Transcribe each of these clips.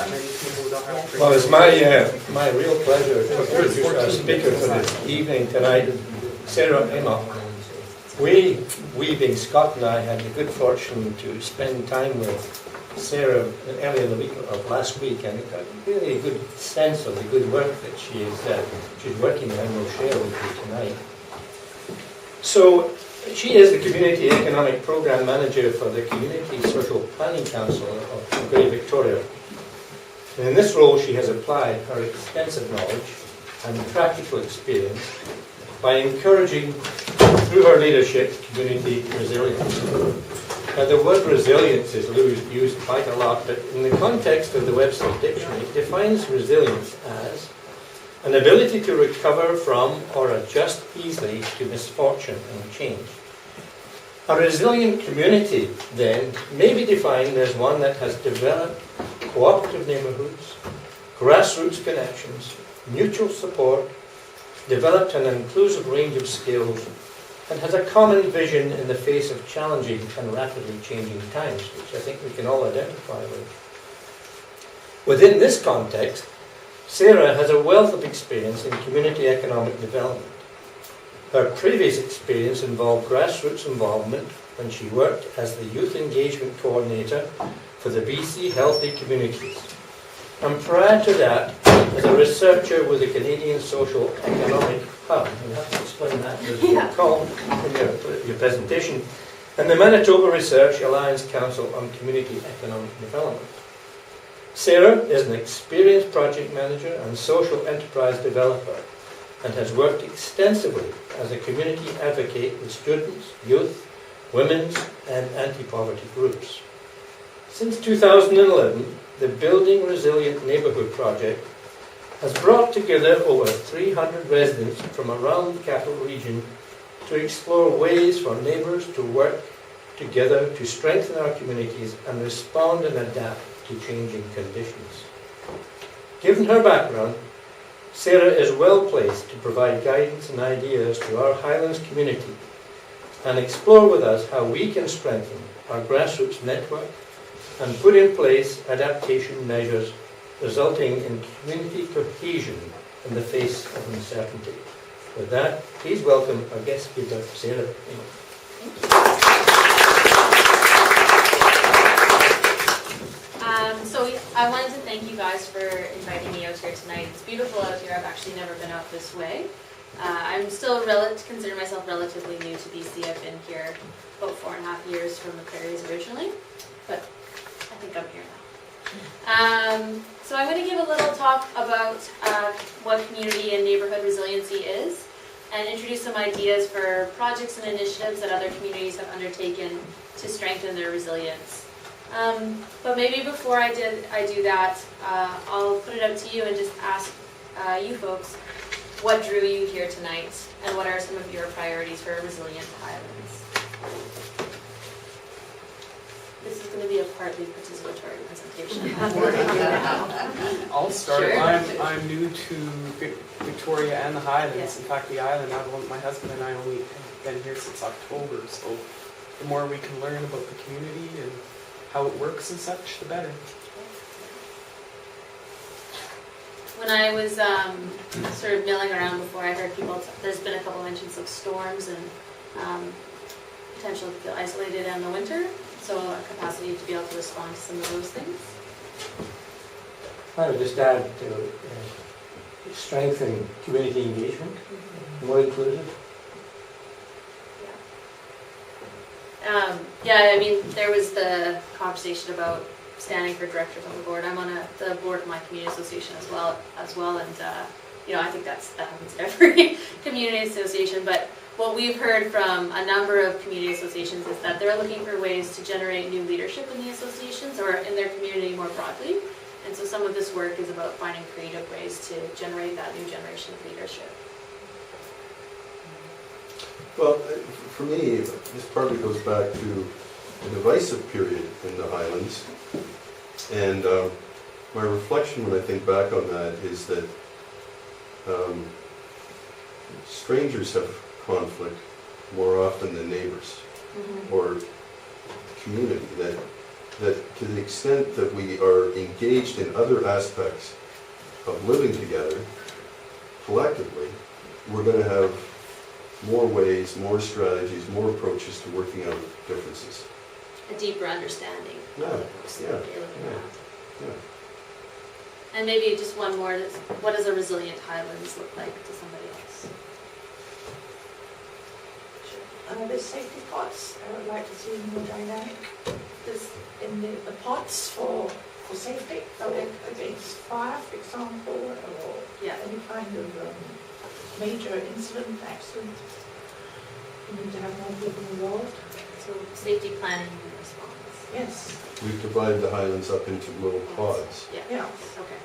that many people don't have. Well, it's my real pleasure to introduce our speaker for this evening tonight, Sarah Amyot. We being Scott and I had the good fortune to spend time with Sarah earlier in the week of last week, and got really a good sense of the good work that she's working on, and we'll share with you tonight. So she is the Community Economic Programme Manager for the Community Social Planning Council of Greater Victoria. And in this role she has applied her extensive knowledge and practical experience by encouraging, through her leadership, community resilience. Now the word resilience is used quite a lot, but in the context of the Webster Dictionary, it defines resilience as an ability to recover from or adjust easily to misfortune and change. A resilient community, then, may be defined as one that has developed cooperative neighbourhoods, grassroots connections, mutual support, developed an inclusive range of skills, and has a common vision in the face of challenging and rapidly changing times, which I think we can all identify with. Within this context, Sarah has a wealth of experience in community economic development. Her previous experience involved grassroots involvement when she worked as the Youth Engagement Coordinator for the BC Healthy Communities. And prior to that, as a researcher with the Canadian Social Economic Hub, you have to explain that as you recall in your presentation, and the Manitoba Research Alliance Council on Community Economic Development. Sarah is an experienced project manager and social enterprise developer and has worked extensively as a community advocate with students, youth, women's and anti-poverty groups. Since 2011, the Building Resilient Neighbourhood Project has brought together over 300 residents from around the capital region to explore ways for neighbours to work together to strengthen our communities and respond and adapt to changing conditions. Given her background, Sarah is well placed to provide guidance and ideas to our Highlands community and explore with us how we can strengthen our grassroots network and put in place adaptation measures resulting in community cohesion in the face of uncertainty. With that, please welcome our guest speaker, Sarah Amyot. So I wanted to thank you guys for inviting me out here tonight. It's beautiful out here. I've actually never been out this way. I'm still consider myself relatively new to BC. I've been here about 4.5 years from the prairies originally, but I think I'm here now. So I'm going to give a little talk about what community and neighborhood resiliency is and introduce some ideas for projects and initiatives that other communities have undertaken to strengthen their resilience. But maybe before I do that, I'll put it up to you and just ask you folks, what drew you here tonight, and what are some of your priorities for a resilient Highlands? This is going to be a partly participatory presentation. I'll start. Sure. I'm new to Victoria and the Highlands. Yes. In fact, the island, my husband and I only have been here since October, so the more we can learn about the community and how it works and such, the better. When I was sort of milling around before, I heard people, there's been a couple mentions of storms and potential to feel isolated in the winter, so a capacity to be able to respond to some of those things. I would just add to strengthen community engagement, more inclusive. Yeah, I mean, there was the conversation about standing for directors on the board. I'm on the board of my community association as well, and I think that happens at every community association. But what we've heard from a number of community associations is that they're looking for ways to generate new leadership in the associations or in their community more broadly. And so some of this work is about finding creative ways to generate that new generation of leadership. Well, for me, this partly goes back to a divisive period in the Highlands. And my reflection when I think back on that is that strangers have conflict more often than neighbors or community. That that to the extent that we are engaged in other aspects of living together collectively, we're going to have more ways, more strategies, more approaches to working out differences. A deeper understanding Yeah, of the folks that yeah, are living yeah. around. Yeah. And maybe just one more, what does a resilient Highlands look like to somebody else? There's safety pots. I would like to see more dynamic. There's in the pots for safety, Okay. against fire, for example, or Yeah. any kind of major incident, accident. You need to have more people involved. So safety planning and response. Yes. We've divided the Highlands up into little pods. Yeah. Yeah. Okay.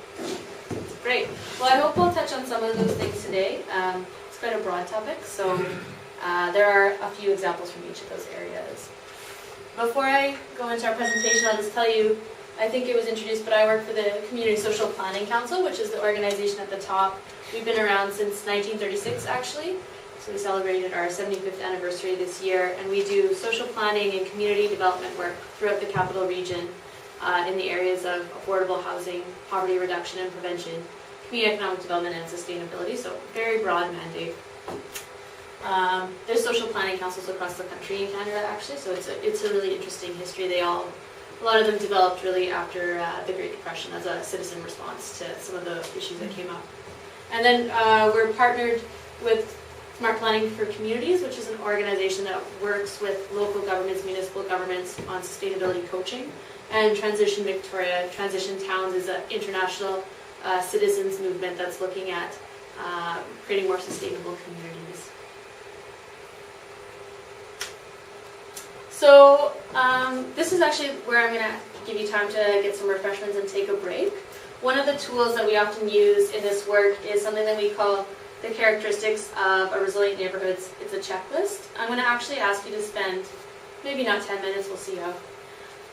Great. Well, I hope we'll touch on some of those things today. It's quite a broad topic, so there are a few examples from each of those areas. Before I go into our presentation, I'll just tell you, I think it was introduced, but I work for the Community Social Planning Council, which is the organization at the top. We've been around since 1936, actually. So we celebrated our 75th anniversary this year, and we do social planning and community development work throughout the capital region in the areas of affordable housing, poverty reduction and prevention, community economic development and sustainability, so very broad mandate. There's social planning councils across the country in Canada, actually, so it's a really interesting history. A lot of them developed really after the Great Depression as a citizen response to some of the issues that came up. And then we're partnered with Smart Planning for Communities, which is an organization that works with local governments, municipal governments on sustainability coaching. And Transition Victoria, Transition Towns is an international citizens movement that's looking at creating more sustainable communities. So this is actually where I'm going to give you time to get some refreshments and take a break. One of the tools that we often use in this work is something that we call the characteristics of a resilient neighborhood. It's a checklist. I'm going to actually ask you to spend, maybe not 10 minutes, we'll see how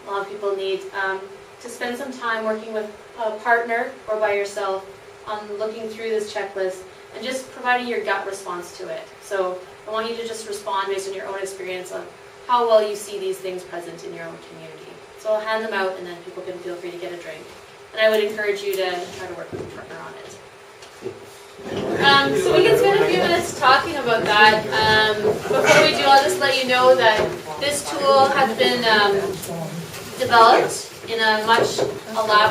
long people need, to spend some time working with a partner or by yourself on looking through this checklist and just providing your gut response to it. So I want you to just respond based on your own experience on how well you see these things present in your own community. So I'll hand them out and then people can feel free to get a drink. And I would encourage you to try to work with a partner on it. So we can spend a few minutes talking about that. Before we do, I'll just let you know that this tool has been developed in a much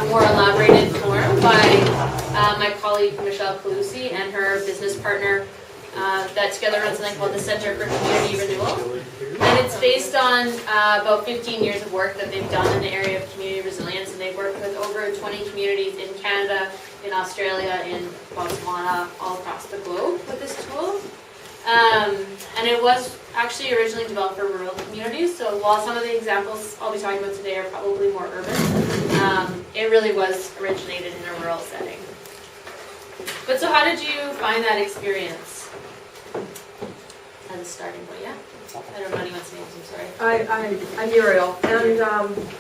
more elaborated form by my colleague Michelle Calusi and her business partner that together runs something called the Center for Community Renewal. And it's based on about 15 years of work that they've done in the area of community resilience, and they've worked with over 20 communities in Canada, in Australia, in Botswana, all across the globe with this tool. And it was actually originally developed for rural communities, so while some of the examples I'll be talking about today are probably more urban, it really was originated in a rural setting. But so how did you find that experience as a starting point? Yeah? I don't know anyone's names, I'm sorry. I'm Muriel, and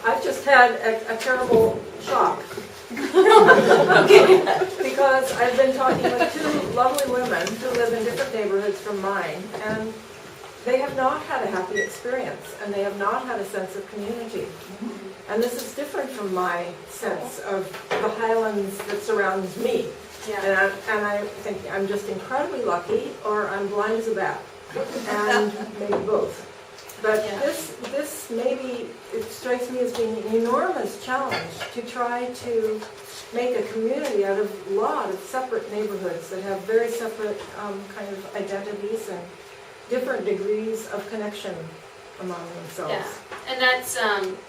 I've just had a terrible shock. Okay. Because I've been talking with two lovely women who live in different neighborhoods from mine, and they have not had a happy experience, and they have not had a sense of community. And this is different from my sense of the Highlands that surrounds me. Yeah. And I think I'm just incredibly lucky, or I'm blind as a bat. And maybe both. But Yeah. this maybe, it strikes me as being an enormous challenge to try to make a community out of a lot of separate neighborhoods that have very separate kind of identities and different degrees of connection among themselves. Yeah, and that's,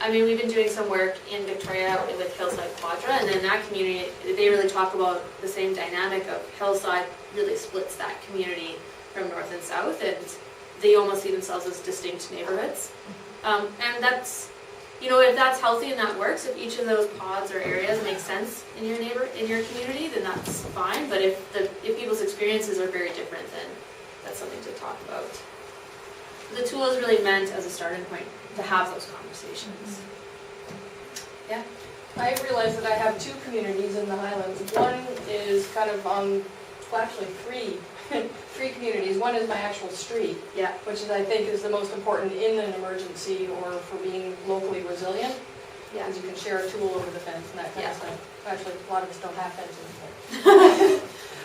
I mean, we've been doing some work in Victoria with Hillside Quadra, and in that community, they really talk about the same dynamic of Hillside really splits that community from north and south, and they almost see themselves as distinct neighborhoods. And that's, you know, if that's healthy and that works, if each of those pods or areas make sense in your community, then that's fine. But if people's experiences are very different, then that's something to talk about. The tool is really meant as a starting point to have those conversations. Yeah? I realize that I have two communities in the Highlands. One is kind of on, well, actually three communities. One is my actual street, Yeah. which is, I think, is the most important in an emergency or for being locally resilient. Yeah. Because you can share a tool over the fence and that kind of Yeah. stuff. Actually, a lot of us don't have fences.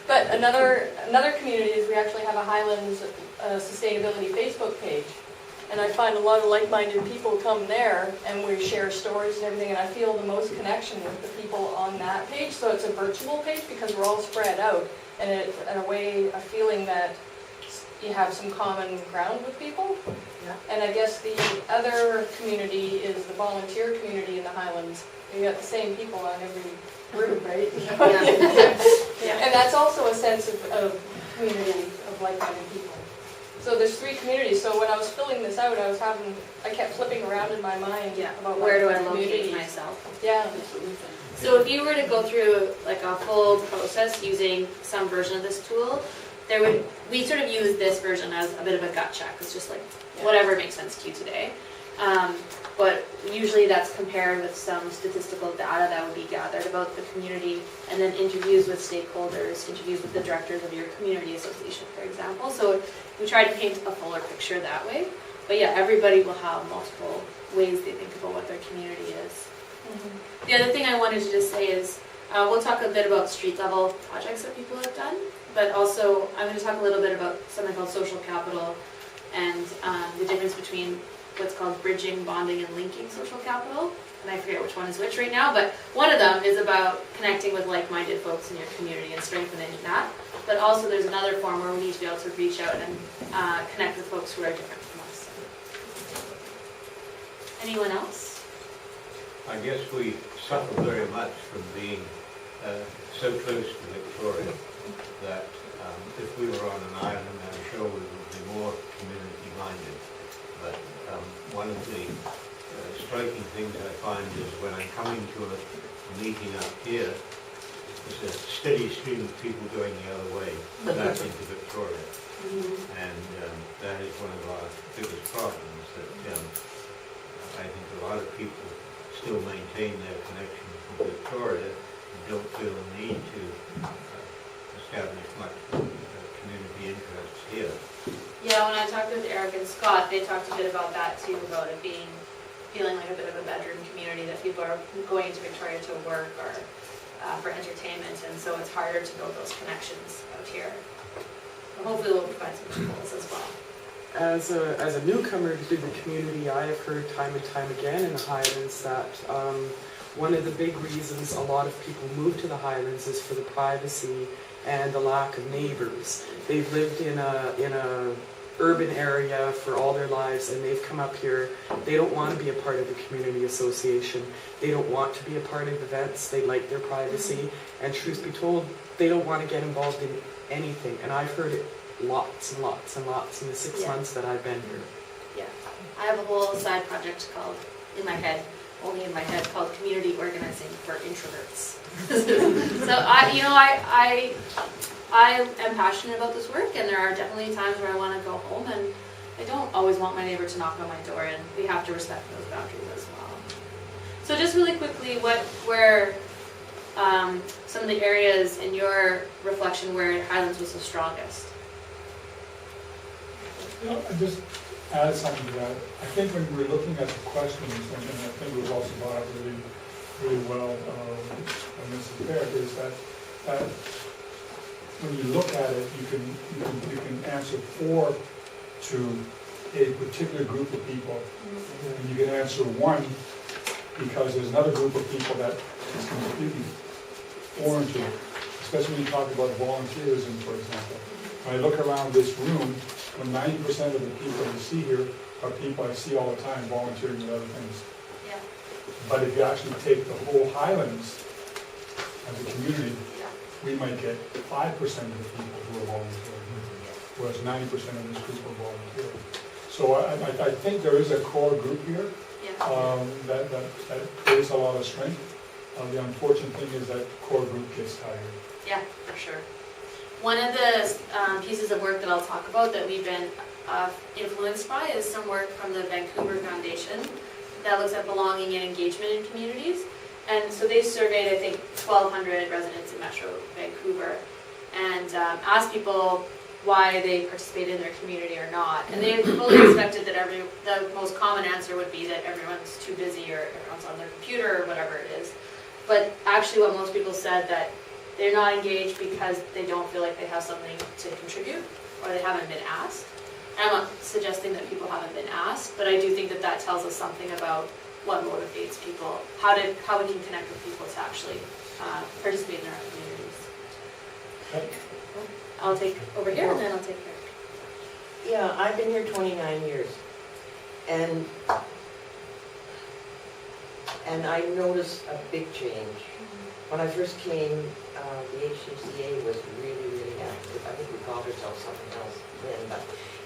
But another community is we actually have a Highlands sustainability Facebook page. And I find a lot of like-minded people come there, and we share stories and everything, and I feel the most connection with the people on that page. So it's a virtual page because we're all spread out, and it's in a way a feeling that you have some common ground with people. Yeah. And I guess the other community is the volunteer community in the Highlands. You got the same people on every group, right? Yeah. And that's also a sense of community, of like-minded people. So there's 3 communities, so when I was filling this out, I kept flipping around in my mind Yeah. about Where do I my locate communities. myself? Yeah. So if you were to go through like a full process using some version of this tool, we sort of use this version as a bit of a gut check. It's just like whatever makes sense to you today. But usually that's compared with some statistical data that would be gathered about the community, and then interviews with stakeholders, interviews with the directors of your community association, for example. So we try to paint a fuller picture that way. But yeah, everybody will have multiple ways they think about what their community is. Mm-hmm. The other thing I wanted to just say is, we'll talk a bit about street level projects that people have done, but also I'm going to talk a little bit about something called social capital and the difference between what's called bridging, bonding, and linking social capital. And I forget which one is which right now, but one of them is about connecting with like-minded folks in your community and strengthening that. But also there's another form where we need to be able to reach out and connect with folks who are different from us. Anyone else? I guess we suffer very much from being so close to Victoria that if we were on an island, I'm sure we would be more community-minded. But one of the striking things I find is when I'm coming to a meeting up here, there's a steady stream of people going the other way, back into Victoria. And that is one of our biggest problems, that I think a lot of people still maintain their connection with Victoria and don't feel the need to establish much community interests here. Yeah, when I talked with Eric and Scott, they talked a bit about that too, about it feeling like a bit of a bedroom community, that people are going into Victoria to work or for entertainment, and so it's harder to build those connections out here. But hopefully we'll provide some tools as well. As a newcomer to the community, I have heard time and time again in the Highlands that one of the big reasons a lot of people move to the Highlands is for the privacy and the lack of neighbors. They've lived in a urban area for all their lives, and they've come up here. They don't want to be a part of the community association. They don't want to be a part of events. They like their privacy, and truth be told, they don't want to get involved in anything. And I've heard it lots and lots and lots in the 6 months that I've been here. Yeah, I have a whole side project called, only in my head, called Community Organizing for Introverts. So I am passionate about this work, and there are definitely times where I want to go home, and I don't always want my neighbor to knock on my door, and we have to respect those boundaries as well. So just really quickly, where some of the areas in your reflection where Highlands was the strongest? I just add something to that. I think when we're looking at the questions, and I think it was also brought up really well by Mrs. Baird, is that when you look at it, you can answer for to a particular group of people, and you can answer one because there's another group of people that is completely foreign to it, especially when you talk about volunteerism, for example. When I look around this room, when 90% of the people you see here are people I see all the time volunteering with other things. Yeah. But if you actually take the whole Highlands as a community, we might get 5% of the people who are volunteering, whereas 90% of this group are volunteering. So I think there is a core group here that creates a lot of strength. The unfortunate thing is that core group gets tired. Yeah, for sure. One of the pieces of work that I'll talk about that we've been influenced by is some work from the Vancouver Foundation that looks at belonging and engagement in communities. And so they surveyed, I think, 1,200 residents in Metro Vancouver and asked people why they participated in their community or not. And they fully expected that the most common answer would be that everyone's too busy or everyone's on their computer or whatever it is. But actually what most people said, that they're not engaged because they don't feel like they have something to contribute or they haven't been asked. And I'm not suggesting that people haven't been asked, but I do think that that tells us something about what motivates people, how we can connect with people to actually participate in their own communities. I'll take over here and then I'll take here. Yeah, I've been here 29 years, and I noticed a big change. When I first came, the HDCA was really, really active. I think we called ourselves something else then, but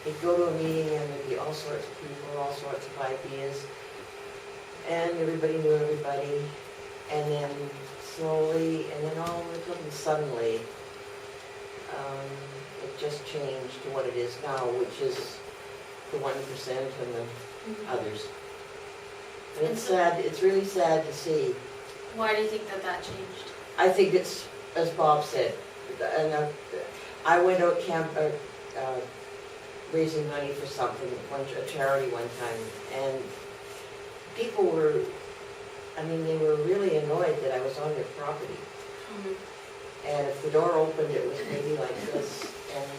you'd go to a meeting and there'd be all sorts of people, all sorts of ideas, and everybody knew everybody, and then slowly, and then all of a sudden, suddenly, it just changed to what it is now, which is the 1% and the others. And it's sad, it's really sad to see. Why do you think that changed? I think it's, as Bob said, and I went out raising money for something, a charity one time, and people were, they were really annoyed that I was on their property. And if the door opened, it was maybe like this, and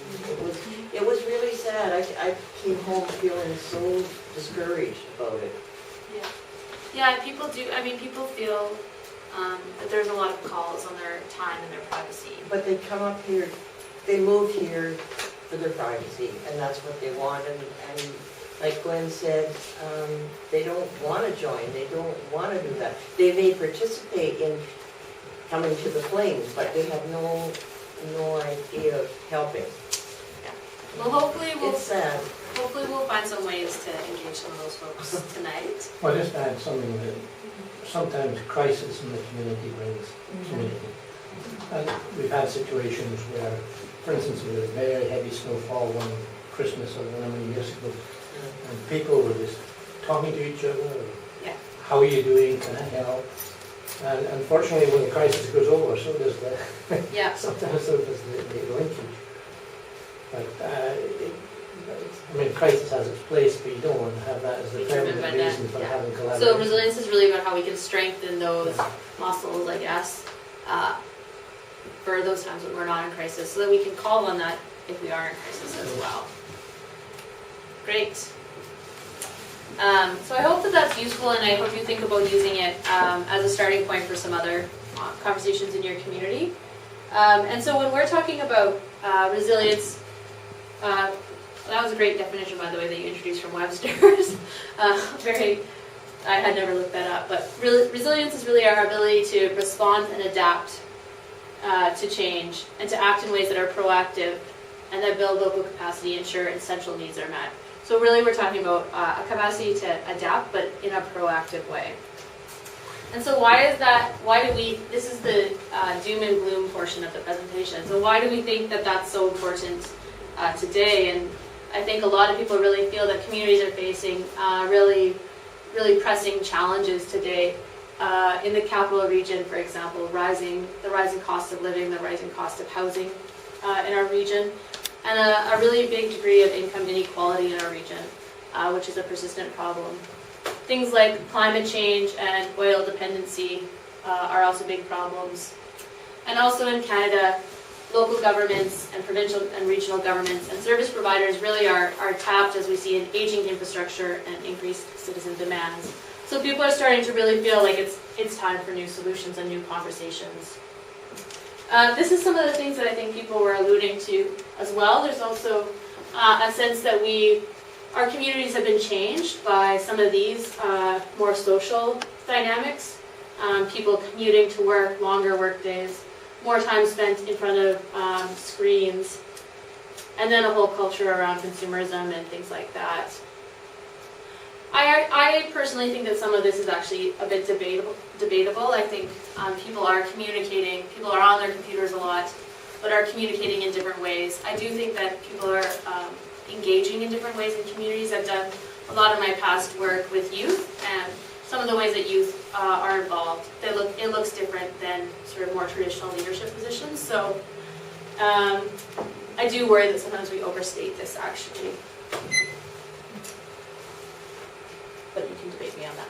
it was really sad. I came home feeling so discouraged about it. Yeah, people do. People feel that there's a lot of calls on their time and their privacy. But they come up here, they move here for their privacy, and that's what they want. And like Gwen said, they don't want to join. They don't want to do that. They may participate in coming to the flames, but they have no idea of helping. Well, hopefully It's sad. Hopefully we'll find some ways to engage some of those folks tonight. Well, just add something that sometimes crisis in the community brings community. And we've had situations where, for instance, there was very heavy snowfall one Christmas or how many years ago, and people were just talking to each other. How are you doing? Can I help? And unfortunately, when the crisis goes over, so does sometimes so does the linkage. But crisis has its place, but you don't want to have that as the permanent reason for having collaboration. So resilience is really about how we can strengthen those muscles, I guess, for those times when we're not in crisis, so that we can call on that if we are in crisis as well. Great. So I hope that that's useful, and I hope you think about using it as a starting point for some other conversations in your community. And so when we're talking about resilience, that was a great definition, by the way, that you introduced from Webster's. I had never looked that up, but resilience is really our ability to respond and adapt to change, and to act in ways that are proactive and that build local capacity, ensure essential needs are met. So really we're talking about a capacity to adapt, but in a proactive way. And so why is that, this is the doom and gloom portion of the presentation, so why do we think that that's so important today? And I think a lot of people really feel that communities are facing really pressing challenges today. In the capital region, for example, the rising cost of living, the rising cost of housing in our region, and a really big degree of income inequality in our region, which is a persistent problem. Things like climate change and oil dependency are also big problems. And also in Canada, local governments and provincial and regional governments and service providers really are tapped as we see an aging infrastructure and increased citizen demands. So people are starting to really feel like it's time for new solutions and new conversations. This is some of the things that I think people were alluding to as well. There's also a sense that our communities have been changed by some of these more social dynamics. People commuting to work, longer work days, more time spent in front of screens, and then a whole culture around consumerism and things like that. I personally think that some of this is actually a bit debatable. I think people are communicating, people are on their computers a lot, but are communicating in different ways. I do think that people are engaging in different ways in communities. I've done a lot of my past work with youth, and some of the ways that youth are involved, it looks different than sort of more traditional leadership positions. So I do worry that sometimes we overstate this actually. But you can debate me on that.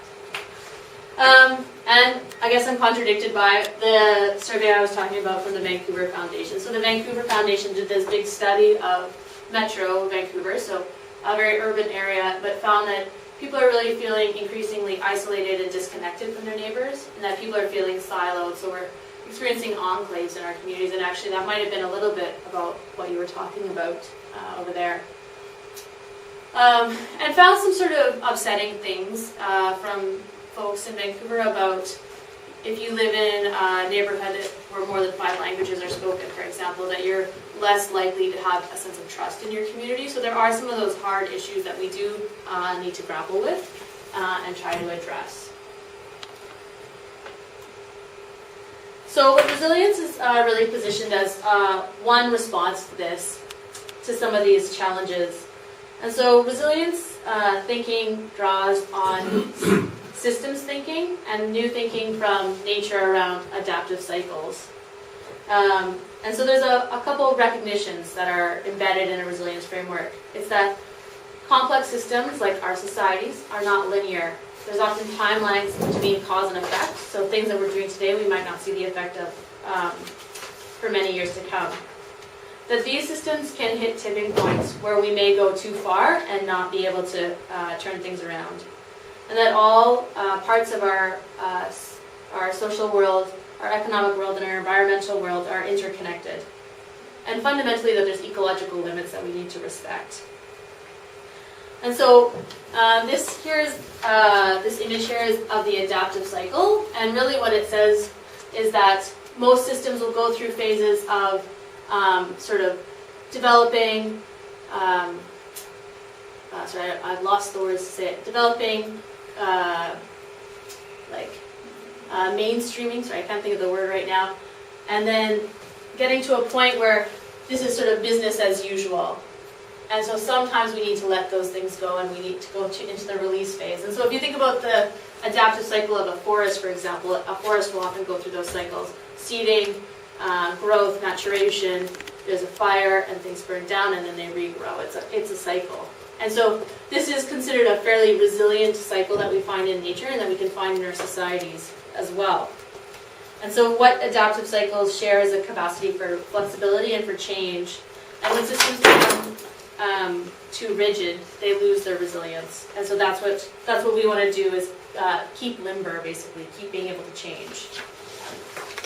And I guess I'm contradicted by the survey I was talking about from the Vancouver Foundation. So the Vancouver Foundation did this big study of Metro Vancouver, so a very urban area, but found that people are really feeling increasingly isolated and disconnected from their neighbors, and that people are feeling siloed, so we're experiencing enclaves in our communities, and actually that might have been a little bit about what you were talking about over there. And found some sort of upsetting things from folks in Vancouver about if you live in a neighborhood where more than 5 languages are spoken, for example, that you're less likely to have a sense of trust in your community. So there are some of those hard issues that we do need to grapple with and try to address. So resilience is really positioned as one response to this, to some of these challenges. And so resilience thinking draws on systems thinking and new thinking from nature around adaptive cycles. And so there's a couple of recognitions that are embedded in a resilience framework. It's that complex systems, like our societies, are not linear. There's often timelines between cause and effect, so things that we're doing today we might not see the effect of for many years to come. That these systems can hit tipping points where we may go too far and not be able to turn things around. And that all parts of our social world, our economic world, and our environmental world are interconnected. And fundamentally that there's ecological limits that we need to respect. And so this image here is of the adaptive cycle, and really what it says is that most systems will go through phases of sort of developing, sorry, I've lost the words to say it, developing, mainstreaming, sorry, I can't think of the word right now, and then getting to a point where this is sort of business as usual. And so sometimes we need to let those things go and we need to go into the release phase. And so if you think about the adaptive cycle of a forest, for example, a forest will often go through those cycles. Seeding, growth, maturation, there's a fire and things burn down and then they regrow. It's a cycle. And so this is considered a fairly resilient cycle that we find in nature and that we can find in our societies as well. And so what adaptive cycles share is a capacity for flexibility and for change. And when systems become too rigid, they lose their resilience. And so that's what we want to do is keep limber, basically, keep being able to change.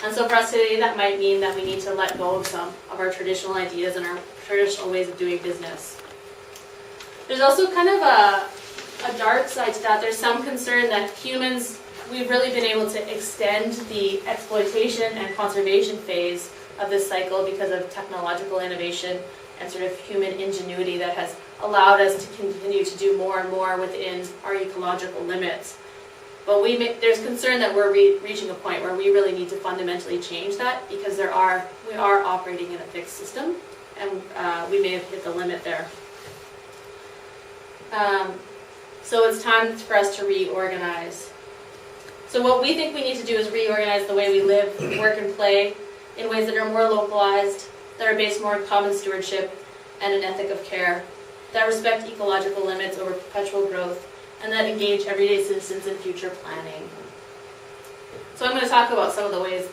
And so for us today, that might mean that we need to let go of some of our traditional ideas and our traditional ways of doing business. There's also kind of a dark side to that. There's some concern that humans, we've really been able to extend the exploitation and conservation phase of this cycle because of technological innovation and sort of human ingenuity that has allowed us to continue to do more and more within our ecological limits. But there's concern that we're reaching a point where we really need to fundamentally change that because we are operating in a fixed system and we may have hit the limit there. So it's time for us to reorganize. So what we think we need to do is reorganize the way we live, work, and play in ways that are more localized, that are based more on common stewardship and an ethic of care, that respect ecological limits over perpetual growth, and that engage everyday citizens in future planning. So I'm going to talk about some of the ways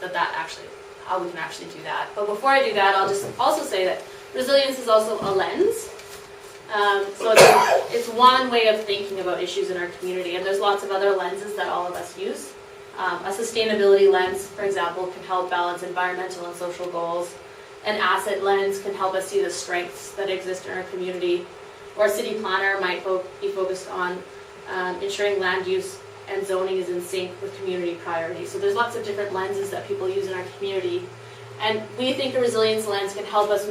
how we can actually do that. But before I do that, I'll just also say that resilience is also a lens. So it's one way of thinking about issues in our community, and there's lots of other lenses that all of us use. A sustainability lens, for example, can help balance environmental and social goals. An asset lens can help us see the strengths that exist in our community. Or a city planner might be focused on ensuring land use and zoning is in sync with community priorities. So there's lots of different lenses that people use in our community. And we think a resilience lens can help us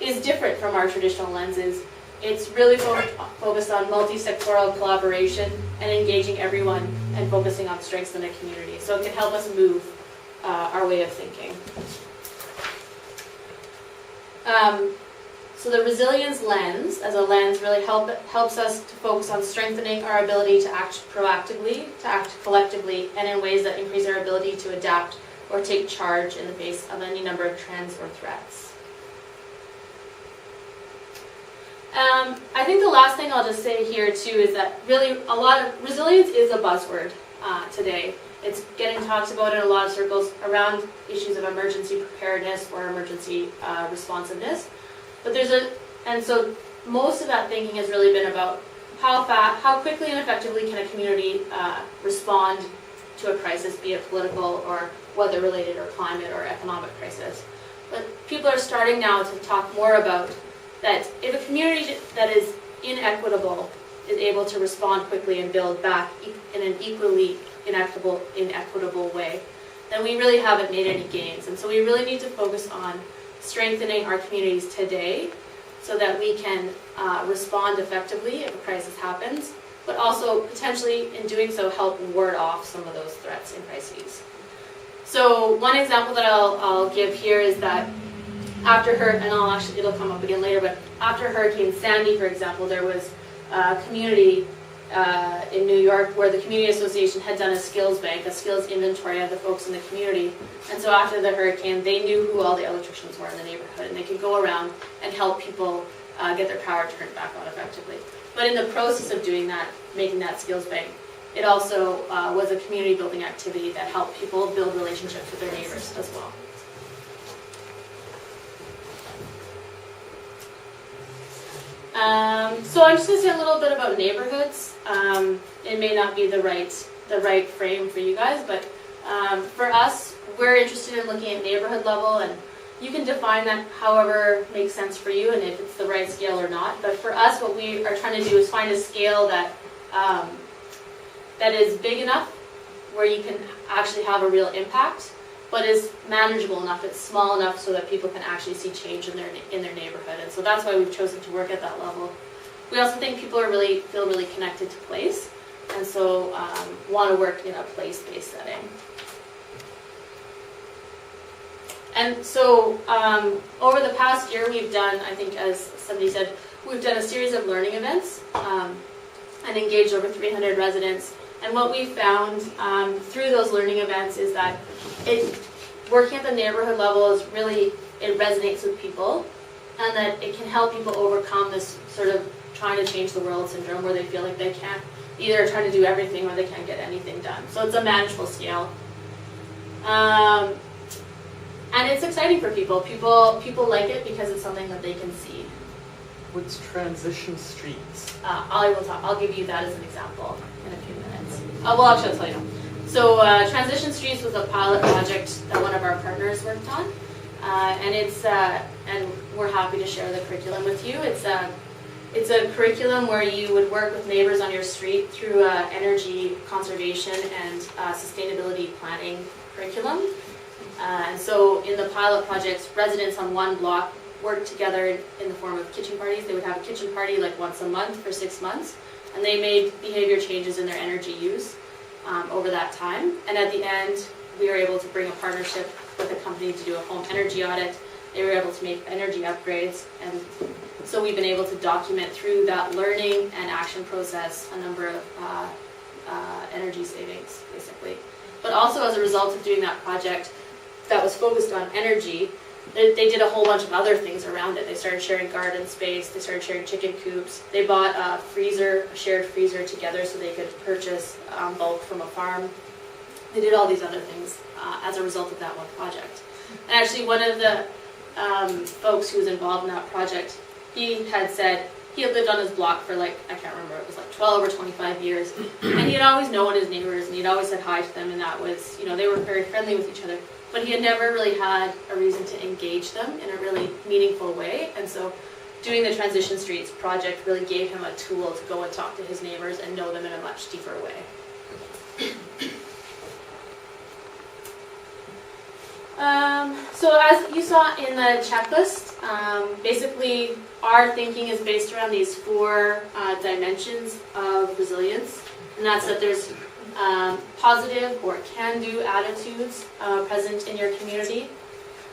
is different from our traditional lenses. It's really focused on multi-sectoral collaboration and engaging everyone and focusing on strengths in the community. So it can help us move our way of thinking. So the resilience lens, as a lens, really helps us to focus on strengthening our ability to act proactively, to act collectively, and in ways that increase our ability to adapt or take charge in the face of any number of trends or threats. I think the last thing I'll just say here too is that really a lot of resilience is a buzzword today. It's getting talked about in a lot of circles around issues of emergency preparedness or emergency responsiveness. But so most of that thinking has really been about how quickly and effectively can a community respond to a crisis, be it political or weather-related or climate or economic crisis. But people are starting now to talk more about that if a community that is inequitable is able to respond quickly and build back in an equally inequitable way, then we really haven't made any gains. And so we really need to focus on strengthening our communities today so that we can respond effectively if a crisis happens, but also potentially in doing so help ward off some of those threats and crises. So one example that I'll give here is that after it'll come up again later, but after Hurricane Sandy, for example, there was a community in New York where the community association had done a skills bank, a skills inventory of the folks in the community. And so after the hurricane, they knew who all the electricians were in the neighborhood, and they could go around and help people get their power turned back on effectively. But in the process of doing that, making that skills bank, it also was a community building activity that helped people build relationships with their neighbors as well. So I'm just going to say a little bit about neighborhoods. It may not be the right frame for you guys, but for us, we're interested in looking at neighborhood level, and you can define that however makes sense for you and if it's the right scale or not. But for us, what we are trying to do is find a scale that that is big enough where you can actually have a real impact, but is manageable enough, it's small enough so that people can actually see change in their neighborhood. And so that's why we've chosen to work at that level. We also think people feel really connected to place, and so want to work in a place-based setting. And so over the past year, we've done, I think as somebody said, we've done a series of learning events and engaged over 300 residents. And what we found through those learning events is that working at the neighborhood level is really, it resonates with people, and that it can help people overcome this sort of trying to change the world syndrome where they feel like they can't either try to do everything or they can't get anything done. So it's a manageable scale. And it's exciting for people. People like it because it's something that they can see. What's transition streets? I'll give you that as an example in a few minutes. Well, actually, I'll tell you now. So Transition Streets was a pilot project that one of our partners worked on, and we're happy to share the curriculum with you. It's a curriculum where you would work with neighbors on your street through energy conservation and sustainability planning curriculum. And so in the pilot projects, residents on one block worked together in the form of kitchen parties. They would have a kitchen party like once a month for 6 months, and they made behavior changes in their energy use over that time. And at the end, we were able to bring a partnership with a company to do a home energy audit. They were able to make energy upgrades, and so we've been able to document through that learning and action process a number of energy savings, basically. But also as a result of doing that project that was focused on energy, they did a whole bunch of other things around it. They started sharing garden space, they started sharing chicken coops, they bought a shared freezer together so they could purchase bulk from a farm. They did all these other things as a result of that one project. And actually one of the folks who was involved in that project, he had said he had lived on his block for like, I can't remember, it was like 12 or 25 years, and he had always known his neighbors and he'd always said hi to them, and that was, they were very friendly with each other. But he had never really had a reason to engage them in a really meaningful way. And so doing the Transition Streets project really gave him a tool to go and talk to his neighbors and know them in a much deeper way. So as you saw in the checklist, basically our thinking is based around these 4 dimensions of resilience. And that's that there's positive or can-do attitudes present in your community,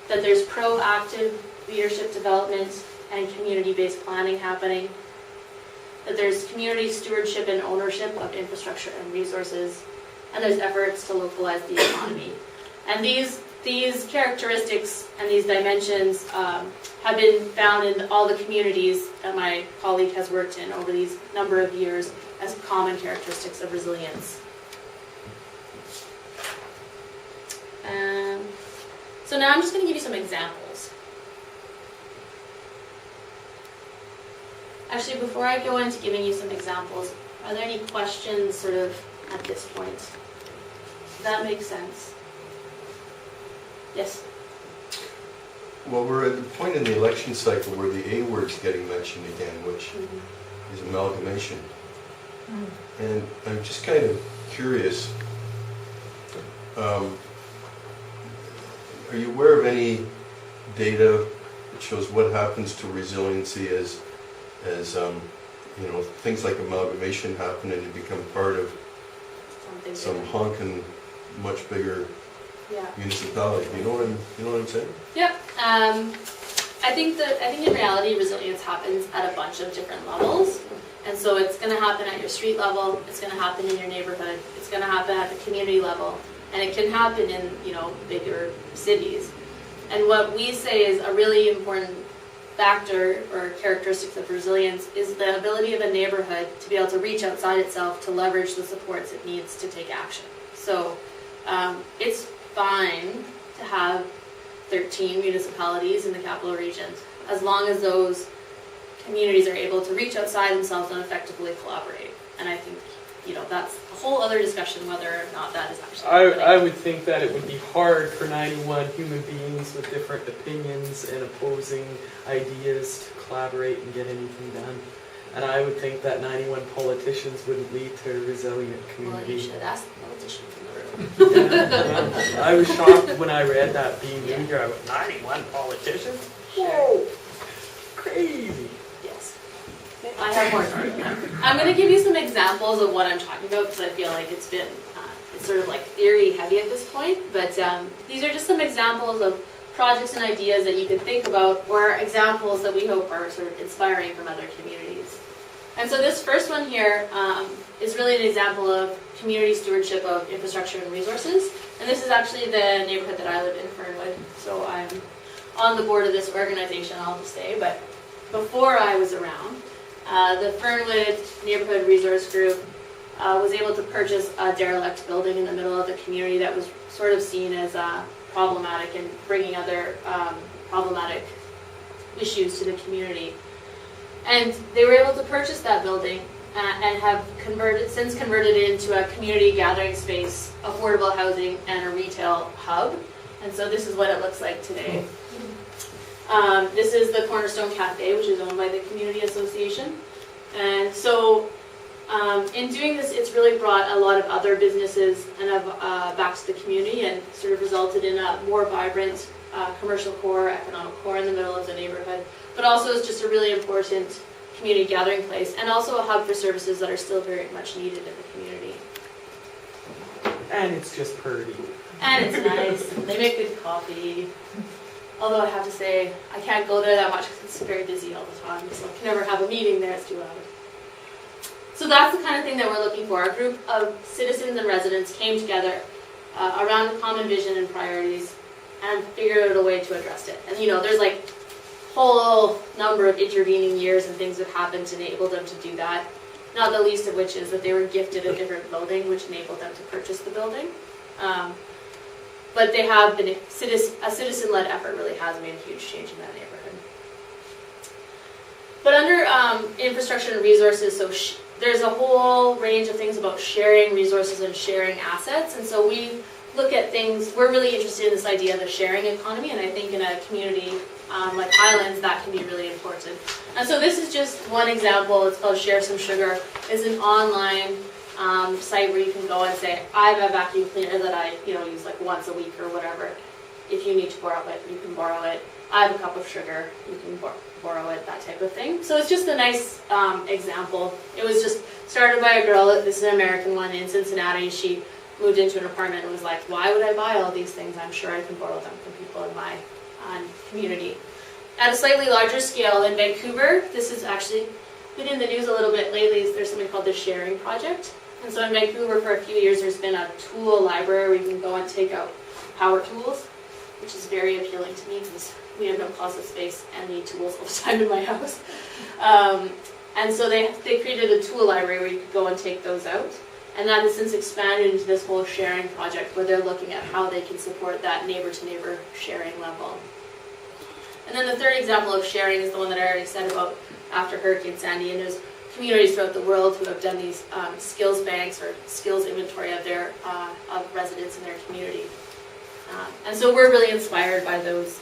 that there's proactive leadership development and community-based planning happening, that there's community stewardship and ownership of infrastructure and resources, and there's efforts to localize the economy. And these these characteristics and these dimensions have been found in all the communities that my colleague has worked in over these number of years as common characteristics of resilience. So now I'm just going to give you some examples. Actually, before I go into giving you some examples, are there any questions sort of at this point? Does that make sense? Yes? Well, we're at the point in the election cycle where the A word's getting mentioned again, which is amalgamation. And I'm just kind of curious, are you aware of any data that shows what happens to resiliency as you know, things like amalgamation happen and you become part of some honking much bigger municipality? You know what I'm saying? Yep. I think in reality resilience happens at a bunch of different levels. And so it's going to happen at your street level, it's going to happen in your neighborhood, it's going to happen at the community level, and it can happen in, you know, bigger cities. And what we say is a really important factor or characteristics of resilience is the ability of a neighborhood to be able to reach outside itself to leverage the supports it needs to take action. So it's fine to have 13 municipalities in the capital region as long as those communities are able to reach outside themselves and effectively collaborate. And I think, you know, that's a whole other discussion whether or not that is actually happening. I would think that it would be hard for 91 human beings with different opinions and opposing ideas to collaborate and get anything done. And I would think that 91 politicians wouldn't lead to a resilient community. Well, you should ask the politicians in the room. Yeah. I was shocked when I read that being new here. I went, 91 politicians? Whoa! Crazy! Yes. I have more. I'm going to give you some examples of what I'm talking about because I feel like it's been, it's sort of like theory heavy at this point. But these are just some examples of projects and ideas that you could think about, or examples that we hope are sort of inspiring from other communities. And so this first one here is really an example of community stewardship of infrastructure and resources. And this is actually the neighborhood that I live in, Fernwood. So I'm on the board of this organization, I'll just say. But before I was around, the Fernwood Neighborhood Resource Group was able to purchase a derelict building in the middle of the community that was sort of seen as problematic and bringing other problematic issues to the community. And they were able to purchase that building and have since converted it into a community gathering space, affordable housing, and a retail hub. And so this is what it looks like today. This is the Cornerstone Cafe, which is owned by the Community Association. And so in doing this, it's really brought a lot of other businesses and back to the community and sort of resulted in a more vibrant commercial core, economic core in the middle of the neighborhood. But also it's just a really important community gathering place and also a hub for services that are still very much needed in the community. And it's just pretty. And it's nice. They make good coffee. Although I have to say, I can't go there that much because it's very busy all the time. So I can never have a meeting there, it's too loud. So that's the kind of thing that we're looking for. A group of citizens and residents came together around a common vision and priorities and figured out a way to address it. And you know, there's like whole number of intervening years and things that happened to enable them to do that. Not the least of which is that they were gifted a different building, which enabled them to purchase the building. But they have been, a citizen-led effort really has made a huge change in that neighborhood. But under infrastructure and resources, so there's a whole range of things about sharing resources and sharing assets. And so we look at things, we're really interested in this idea of the sharing economy, and I think in a community like Highlands, that can be really important. And so this is just one example. It's called Share Some Sugar. It's an online site where you can go and say, I have a vacuum cleaner that I use like once a week or whatever. If you need to borrow it, you can borrow it. I have a cup of sugar, you can borrow it, that type of thing. So it's just a nice example. It was just started by a girl, this is an American one in Cincinnati. She moved into an apartment and was like, why would I buy all these things? I'm sure I can borrow them from people in my community. At a slightly larger scale in Vancouver, this has actually been in the news a little bit lately. There's something called the Sharing Project. And so in Vancouver for a few years there's been a tool library where you can go and take out power tools which is very appealing to me because we have no closet space and need tools all the time in my house. And so they created a tool library where you could go and take those out. And that has since expanded into this whole sharing project where they're looking at how they can support that neighbor-to-neighbor sharing level. And then the third example of sharing is the one that I already said about after Hurricane Sandy. And there's communities throughout the world who have done these skills banks or skills inventory of their of residents in their community. And so we're really inspired by those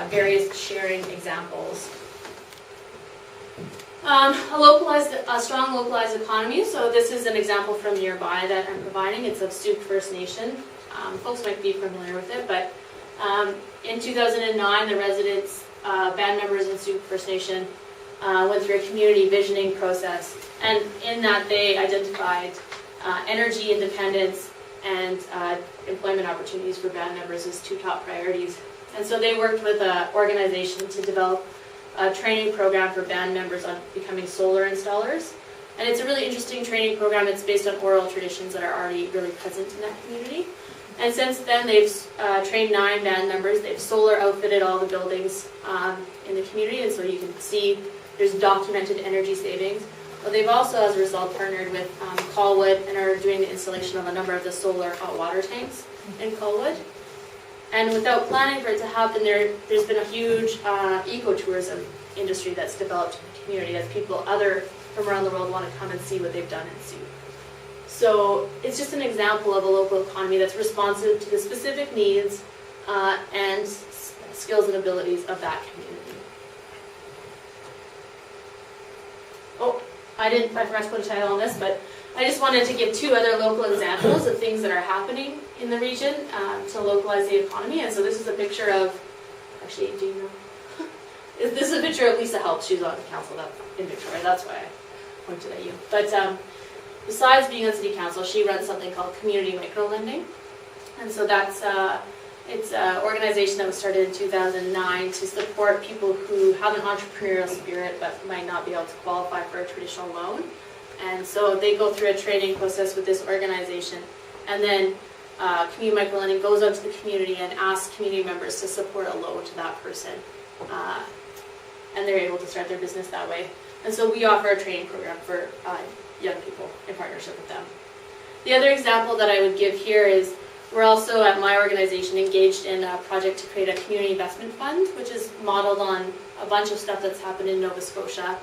various sharing examples. A strong localized economy. So this is an example from nearby that I'm providing. It's of Sioux First Nation. Folks might be familiar with it, but in 2009, the residents, band members in Sioux First Nation went through a community visioning process. And in that, they identified energy independence and employment opportunities for band members as two top priorities. And so they worked with an organization to develop a training program for band members on becoming solar installers. And it's a really interesting training program. It's based on oral traditions that are already really present in that community. And since then, they've trained 9 band members. They've solar outfitted all the buildings in the community, and so you can see there's documented energy savings. But they've also, as a result, partnered with Colwood and are doing the installation of a number of the solar hot water tanks in Colwood. And without planning for it to happen, there's been a huge ecotourism industry that's developed in the community as people from around the world want to come and see what they've done in Sioux. So it's just an example of a local economy that's responsive to the specific needs and skills and abilities of that community. Oh, I forgot to put a title on this, but I just wanted to give 2 other local examples of things that are happening in the region to localize the economy. And so this is a picture of, actually, do you know? This is a picture of Lisa Helps. She's on the council in Victoria. That's why I pointed at you. But besides being on city council, she runs something called Community Microlending. And so that's it's an organization that was started in 2009 to support people who have an entrepreneurial spirit but might not be able to qualify for a traditional loan. And so they go through a training process with this organization. And then Community Microlending goes out to the community and asks community members to support a loan to that person. And they're able to start their business that way. And so we offer a training program for young people in partnership with them. The other example that I would give here is we're also at my organization engaged in a project to create a community investment fund, which is modeled on a bunch of stuff that's happened in Nova Scotia,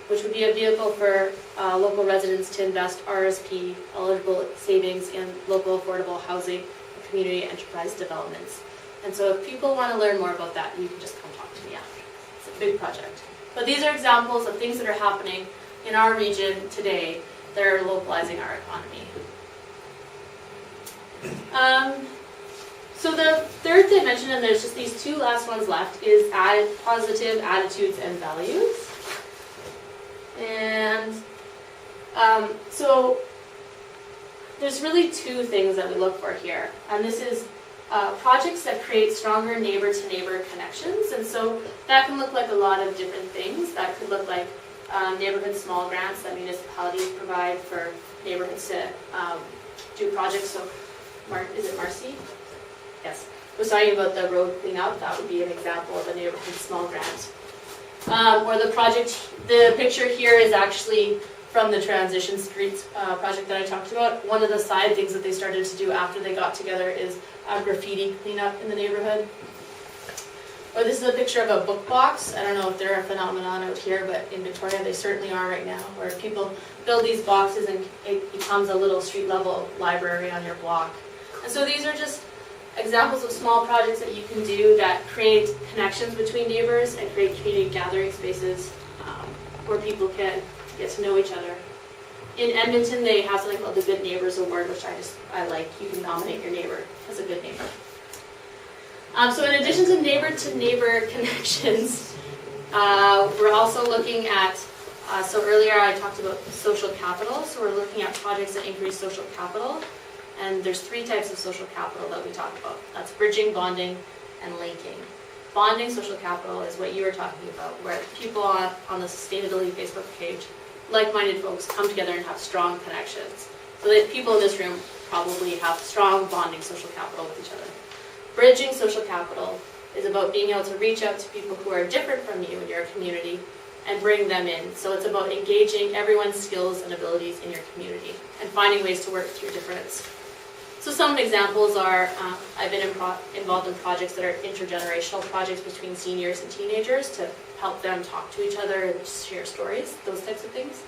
which would be a vehicle for local residents to invest RSP eligible savings in local affordable housing and community enterprise developments. And so if people want to learn more about that, you can just come talk to me after. It's a big project. But these are examples of things that are happening in our region today that are localizing our economy. So the third dimension, and there's just these 2 last ones left, is positive attitudes and values. And so there's really 2 things that we look for here. And this is projects that create stronger neighbor-to-neighbor connections. And so that can look like a lot of different things. That could look like neighborhood small grants that municipalities provide for neighborhoods to do projects. So, is it Marcy? Yes. I was talking about the road cleanup. That would be an example of a neighborhood small grant. Or the picture here is actually from the Transition Streets project that I talked about. One of the side things that they started to do after they got together is graffiti cleanup in the neighborhood. Or this is a picture of a book box. I don't know if they're a phenomenon out here, but in Victoria they certainly are right now, where people build these boxes and it becomes a little street level library on your block. And so these are just examples of small projects that you can do that create connections between neighbors and create community gathering spaces where people can get to know each other. In Edmonton, they have something called the Good Neighbors Award, which I like. You can nominate your neighbor as a good neighbor. So in addition to neighbor connections, we're also looking at, so earlier I talked about social capital, so we're looking at projects that increase social capital. And there's 3 types of social capital that we talk about. That's bridging, bonding, and linking. Bonding social capital is what you were talking about, where people on the sustainability Facebook page, like-minded folks come together and have strong connections. So that people in this room probably have strong bonding social capital with each other. Bridging social capital is about being able to reach out to people who are different from you in your community and bring them in. So it's about engaging everyone's skills and abilities in your community and finding ways to work through difference. So some examples are, I've been involved in projects that are intergenerational projects between seniors and teenagers to help them talk to each other and share stories, those types of things.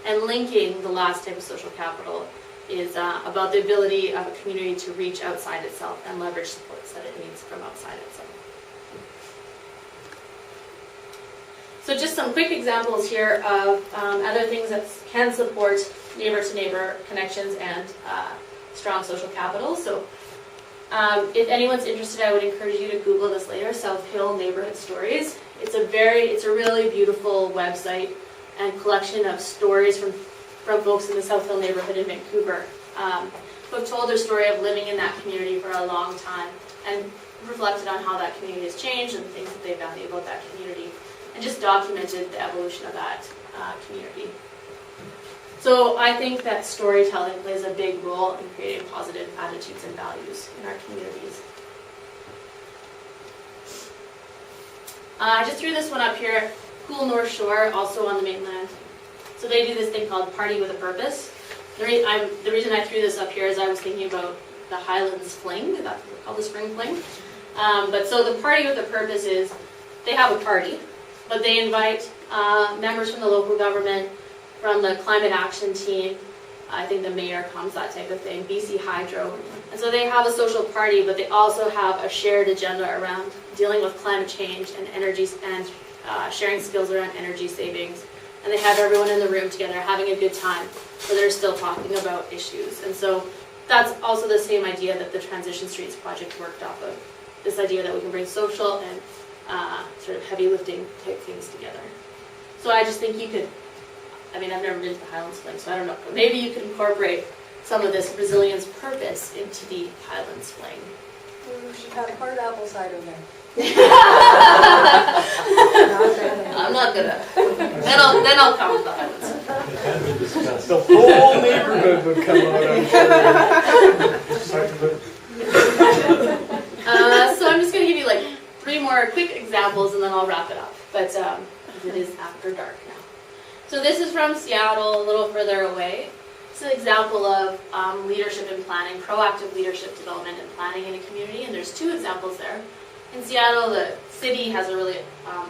And linking, the last type of social capital, is about the ability of a community to reach outside itself and leverage supports that it needs from outside itself. So just some quick examples here of other things that can support neighbor-to-neighbor connections and strong social capital. So if anyone's interested, I would encourage you to Google this later, South Hill Neighborhood Stories. It's a really beautiful website and collection of stories from folks in the South Hill neighborhood in Vancouver who have told their story of living in that community for a long time and reflected on how that community has changed and the things that they value about that community and just documented the evolution of that community. So I think that storytelling plays a big role in creating positive attitudes and values in our communities. I just threw this one up here, Cool North Shore, also on the mainland. So they do this thing called Party with a Purpose. The reason I threw this up here is I was thinking about the Highlands Fling, that's what we call the Spring Fling. But so the Party with a Purpose is, they have a party, but they invite members from the local government, from the climate action team, I think the mayor comes, that type of thing, BC Hydro. And so they have a social party, but they also have a shared agenda around dealing with climate change and energy and sharing skills around energy savings. And they have everyone in the room together having a good time, but they're still talking about issues. And so that's also the same idea that the Transition Streets project worked off of. This idea that we can bring social and sort of heavy lifting type things together. So I just think you could, I mean, I've never been to the Highlands Fling, so I don't know, but maybe you could incorporate some of this resilience purpose into the Highlands Fling. We should have hard apple cider there. I'm not gonna. Then I'll come to the Highlands. The whole neighborhood would come out, I'm sure. So I'm just gonna give you like 3 more quick examples and then I'll wrap it up. But it is after dark now. So this is from Seattle, a little further away. It's an example of leadership and planning, proactive leadership development and planning in a community, and there's 2 examples there. In Seattle, the city has a really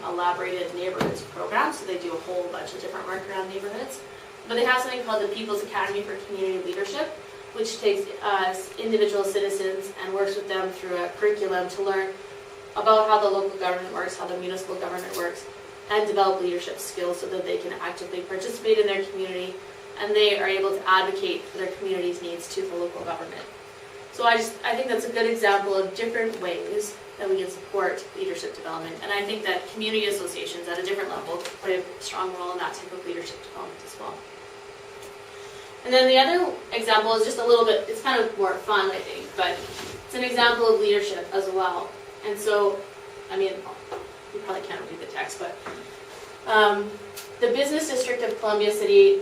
elaborated neighborhoods program, so they do a whole bunch of different work around neighborhoods. But they have something called the People's Academy for Community Leadership, which takes individual citizens and works with them through a curriculum to learn about how the local government works, how the municipal government works, and develop leadership skills so that they can actively participate in their community and they are able to advocate for their community's needs to the local government. So I think that's a good example of different ways that we can support leadership development, and I think that community associations at a different level play a strong role in that type of leadership development as well. And then the other example is just a little bit, it's kind of more fun, I think, but it's an example of leadership as well. And so, I mean, you probably can't read the text, but the business district of Columbia City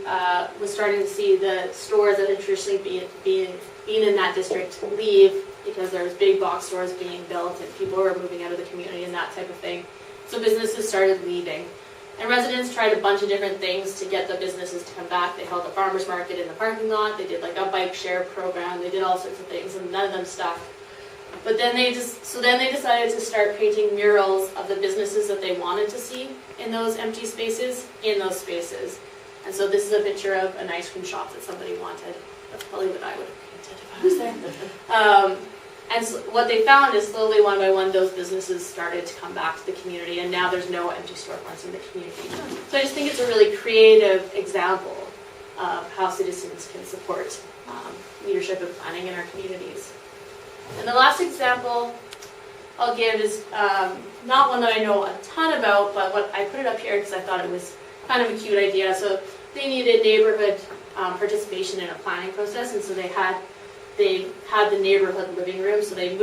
was starting to see the stores that had traditionally been in that district leave because there was big box stores being built and people were moving out of the community and that type of thing. So businesses started leaving. And residents tried a bunch of different things to get the businesses to come back. They held a farmer's market in the parking lot. They did like a bike share program. They did all sorts of things and none of them stuck. But then they decided to start painting murals of the businesses that they wanted to see in those empty spaces, in those spaces. And so this is a picture of an ice cream shop that somebody wanted. That's probably what I would have painted if I was there. And so what they found is slowly, one by one, those businesses started to come back to the community, and now there's no empty storefronts in the community. So I just think it's a really creative example of how citizens can support leadership and planning in our communities. And the last example I'll give is not one that I know a ton about, but what I put it up here because I thought it was kind of a cute idea. So they needed neighborhood participation in a planning process, and so they had the neighborhood living room. So they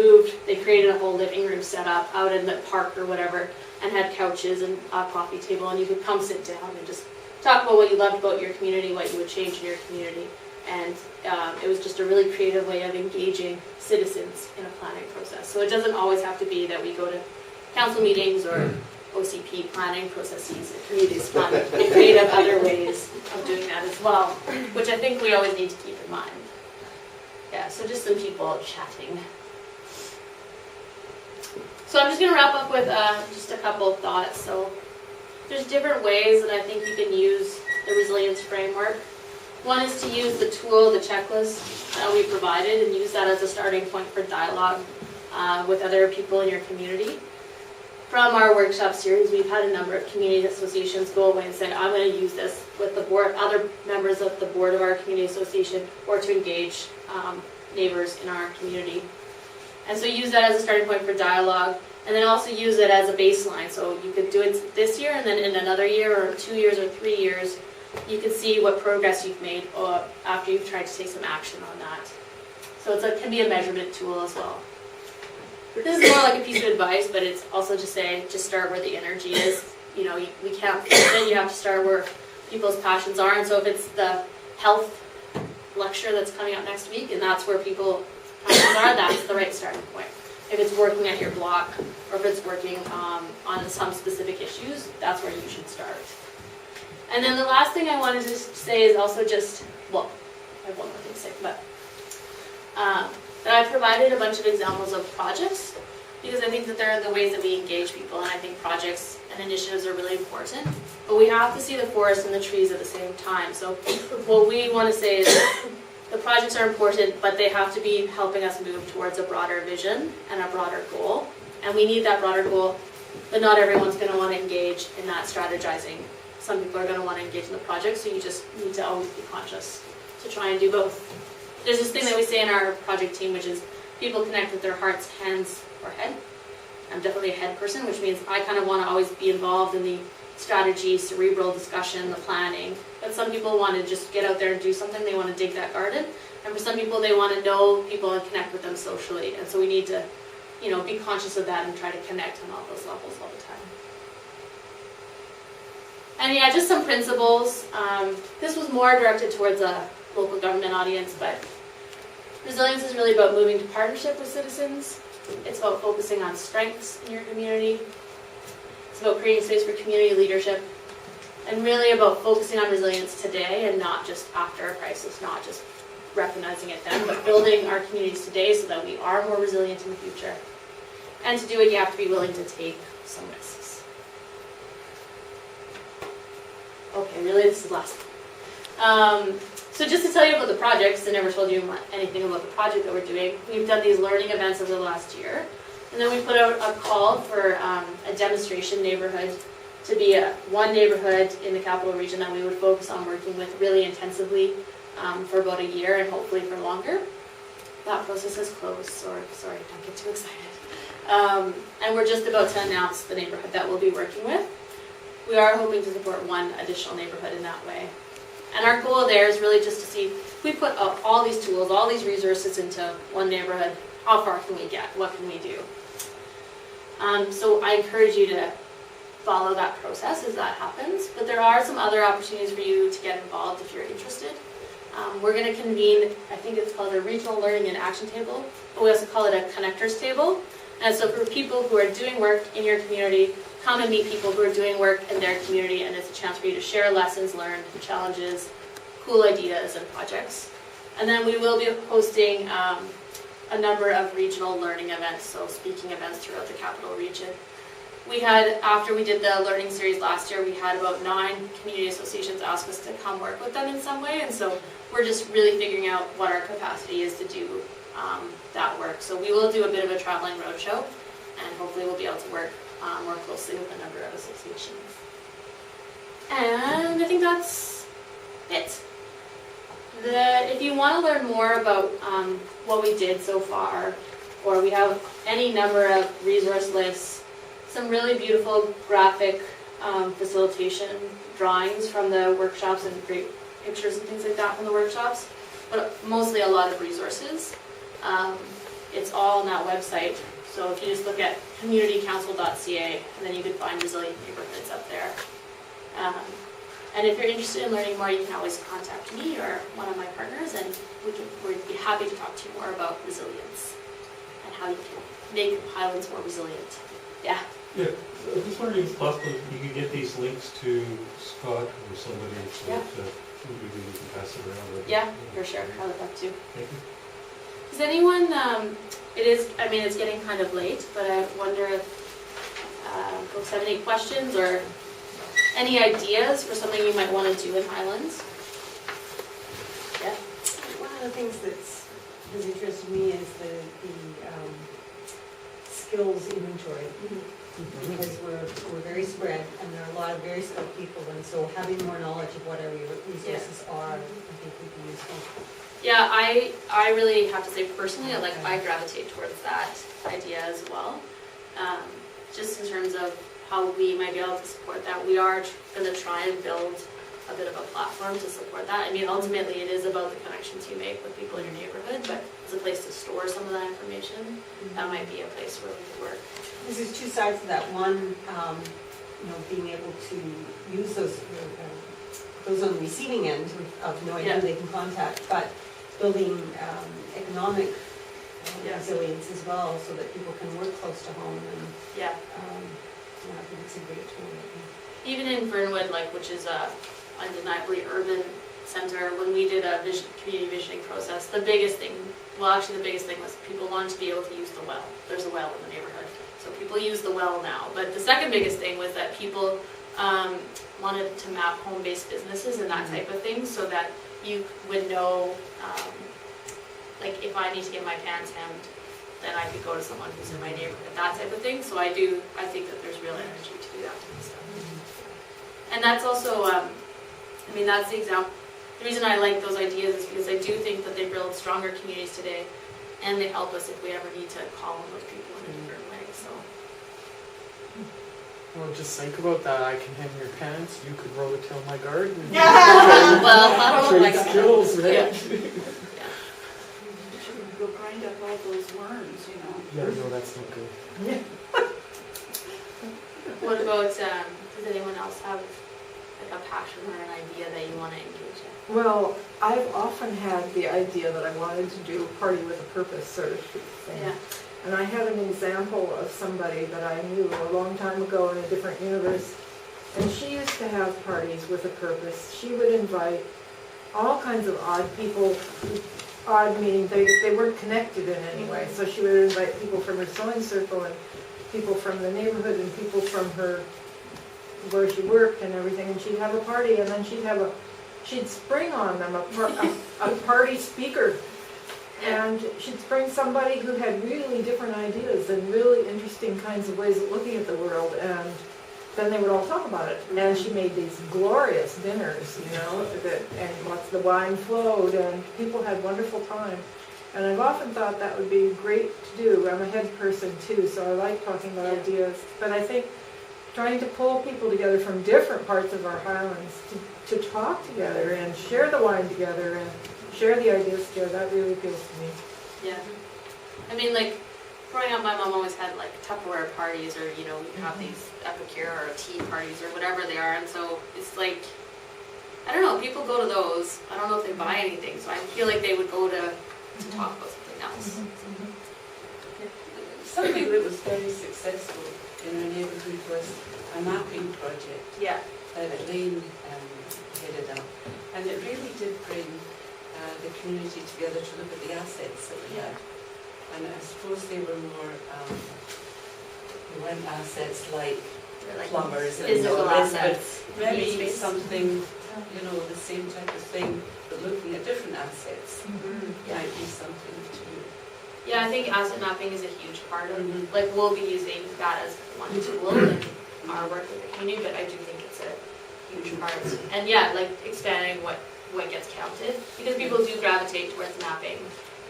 created a whole living room set up out in the park or whatever, and had couches and a coffee table, and you could come sit down and just talk about what you loved about your community, what you would change in your community, and it was just a really creative way of engaging citizens in a planning process. So it doesn't always have to be that we go to council meetings or OCP planning processes. Communities fun and creative other ways of doing that as well, which I think we always need to keep in mind. Yeah, so just some people chatting. So I'm just going to wrap up with just a couple of thoughts. So there's different ways that I think you can use the resilience framework. One is to use the tool, the checklist that we provided, and use that as a starting point for dialogue with other people in your community. From our workshop series, we've had a number of community associations go away and say, I'm going to use this with the board, other members of the board of our community association, or to engage neighbors in our community. And so use that as a starting point for dialogue, and then also use it as a baseline. So you could do it this year, and then in another year, or 2 years, or 3 years, you can see what progress you've made after you've tried to take some action on that. So it can be a measurement tool as well. This is more like a piece of advice, but it's also just saying, just start where the energy is. You know, we can't fix it. You have to start where people's passions are. And so if it's the health lecture that's coming up next week, and that's where people's passions are, that's the right starting point. If it's working at your block, or if it's working on some specific issues, that's where you should start. And then the last thing I wanted to say is also just, well, I have one more thing to say, but that I provided a bunch of examples of projects, because I think that they're the ways that we engage people, and I think projects and initiatives are really important. But we have to see the forest and the trees at the same time. So what we want to say is the projects are important, but they have to be helping us move towards a broader vision and a broader goal. And we need that broader goal, but not everyone's going to want to engage in that strategizing. Some people are going to want to engage in the project, so you just need to always be conscious to try and do both. There's this thing that we say in our project team, which is people connect with their hearts, hands, or head. I'm definitely a head person, which means I kind of want to always be involved in the strategy, cerebral discussion, the planning. But some people want to just get out there and do something. They want to dig that garden. And for some people, they want to know people and connect with them socially. And so we need to, be conscious of that and try to connect on all those levels all the time. And yeah, just some principles. This was more directed towards a local government audience, but resilience is really about moving to partnership with citizens. It's about focusing on strengths in your community. It's about creating space for community leadership, and really about focusing on resilience today and not just after a crisis, not just recognizing it then, but building our communities today so that we are more resilient in the future. And to do it, you have to be willing to take some risks. Okay, really, this is the last one. So just to tell you about the projects, I never told you anything about the project that we're doing. We've done these learning events over the last year. And then we put out a call for a demonstration neighborhood to be one neighborhood in the capital region that we would focus on working with really intensively for about a year and hopefully for longer. That process is closed, sorry, don't get too excited. And we're just about to announce the neighborhood that we'll be working with. We are hoping to support one additional neighborhood in that way. And our goal there is really just to see, if we put all these tools, all these resources into one neighborhood, how far can we get? What can we do? So I encourage you to follow that process as that happens. But there are some other opportunities for you to get involved if you're interested. We're going to convene, I think it's called a regional learning and action table, but we also call it a connectors table. And so for people who are doing work in your community, come and meet people who are doing work in their community, and it's a chance for you to share lessons learned, challenges, cool ideas, and projects. And then we will be hosting a number of regional learning events, so speaking events throughout the capital region. We had, after we did the learning series last year, we had about 9 community associations ask us to come work with them in some way, and so we're just really figuring out what our capacity is to do that work. So we will do a bit of a traveling roadshow, and hopefully we'll be able to work more closely with a number of associations. And I think that's it. If you want to learn more about what we did so far, or we have any number of resource lists, some really beautiful graphic facilitation drawings from the workshops and great pictures and things like that from the workshops, but mostly a lot of resources. It's all on that website. So if you just look at communitycouncil.ca, and then you can find resilient neighborhoods up there. And if you're interested in learning more, you can always contact me or one of my partners, and we'd be happy to talk to you more about resilience and how you can make Highlands more resilient. Yeah. Yeah, I was just wondering if it's possible you could get these links to Scott or somebody so Yeah. that maybe we can pass it around. Yeah, for sure. I would love to. Thank you. Does anyone, it's getting kind of late, but I wonder if folks have any questions or any ideas for something you might want to do in Highlands? Yeah. One of the things has interested me is the skills inventory. Because we're very spread and there are a lot of very skilled people, and so having more knowledge of what our resources are, I think would be useful. Yeah, I really have to say personally, I gravitate towards that idea as well. Just in terms of how we might be able to support that. We are going to try and build a bit of a platform to support that. I mean, ultimately it is about the connections you make with people in your neighborhood, but it's a place to store some of that information. That might be a place where we could work. There's two sides to that. One, being able to use those on the receiving end of knowing who they can contact, but building economic resilience as well, so that people can work close to home. And I think it's a great tool. Even in Fernwood, which is a undeniably urban center, when we did a community visioning process, the biggest thing was people wanted to be able to use the well. There's a well in the neighborhood, so people use the well now. But the second biggest thing was that people wanted to map home-based businesses and that type of thing, so that you would know, if I need to get my pants hemmed, then I could go to someone who's in my neighborhood, that type of thing. So I think that there's real energy to do that type of stuff. And that's also, that's the example. The reason I like those ideas is because I do think that they build stronger communities today, and they help us if we ever need to call on those people in a different way. So. Well, just think about that. I can hem your pants. You could rototill my garden. Well, skills, right? Yeah. Go grind up all those worms, Yeah, no, that's not good. What about, does anyone else have a passion or an idea that you want to engage in? Well, I've often had the idea that I wanted to do a party with a purpose sort of thing. Yeah. And I have an example of somebody that I knew a long time ago in a different universe. And she used to have parties with a purpose. She would invite all kinds of odd people, odd meaning they weren't connected in any way. So she would invite people from her sewing circle and people from the neighborhood and people from where she worked and everything. And she'd have a party, and then she'd spring on them a party speaker. And she'd spring somebody who had really different ideas and really interesting kinds of ways of looking at the world, and then they would all talk about it. And she made these glorious dinners, and the wine flowed, and people had wonderful time. And I've often thought that would be great to do. I'm a head person too, so I like talking about ideas. But I think trying to pull people together from different parts of our Highlands to talk together and share the wine together and share the ideas together, that really appeals to me. Yeah. Growing up, my mom always had Tupperware parties, or you have these epicure or tea parties or whatever they are, and so it's I don't know, people go to those. I don't know if they buy anything, so I feel like they would go to talk about something else. Something that was very successful in our neighbourhood was a mapping project that Elaine headed up, and it really did bring the community together to look at the assets that we had. And I suppose they were more, they weren't assets like plumbers and physical assets. But maybe something, the same type of thing, but looking at different assets might be something to do. Yeah, I think asset mapping is a huge part of we'll be using that as one tool in our work with the community, but I do think it's a huge part. And expanding what gets counted, because people do gravitate towards mapping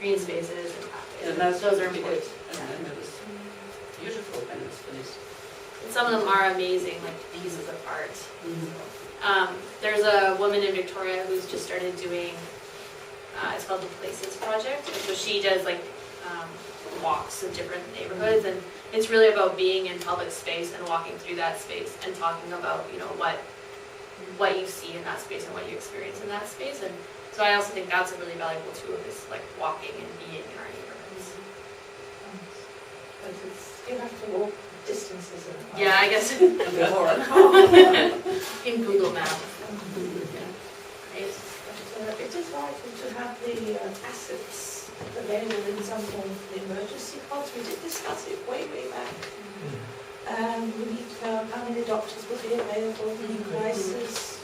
green spaces and and those are important. And it was beautiful when it was finished. And some of them are amazing, pieces of art. There's a woman in Victoria who's just started doing, it's called the Places Project. And so she does walks in different neighborhoods, and it's really about being in public space and walking through that space and talking about, what you see in that space and what you experience in that space. And so I also think that's a really valuable tool, is like walking and being in our neighborhoods. But you have to walk distances in a Yeah, I guess. Or a car. In Google Maps. Yeah. Right. But it is vital to have the assets available in some form for the emergency pods. We did discuss it way back. We need to know how many doctors will be available in crisis,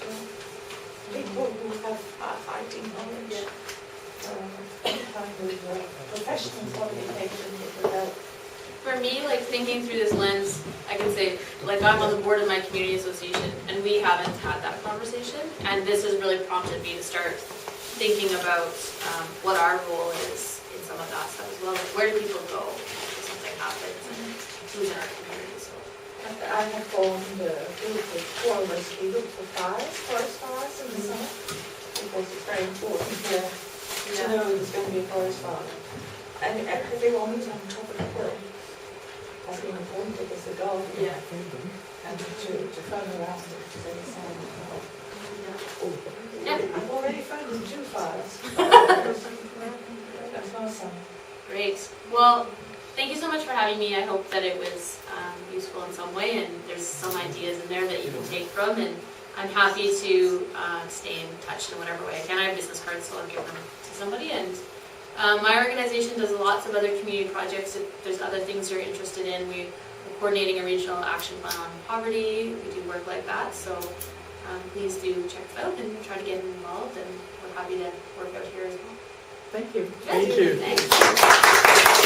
people who have fighting knowledge, any kind of professional qualification that will help. For me, like thinking through this lens, I can say, like I'm on the board of my community association, and we haven't had that conversation, and this has really prompted me to start thinking about what our role is in some of that stuff as well. Like, where do people go if something happens, and who's in our community? So I have formed a group of 4 of us. We look for forest fires in the summer, because it's very important here to know there's going to be a forest fire. And everyone is on top of the hill. That's been important because the dog, and to phone around if there's any sign of help. I've already phoned 2 fires. That's awesome. great. Well, thank you so much for having me. I hope that it was useful in some way, and there's some ideas in there that you can take from, and I'm happy to stay in touch in whatever way I can. I have business cards, so I'll give them to somebody. And my organization does lots of other community projects. If there's other things you're interested in, we're coordinating a regional action plan on poverty. We do work like that, so please do check it out and try to get involved, and we're happy to work out here as well. Thank you. Yes, Thank you. Thanks.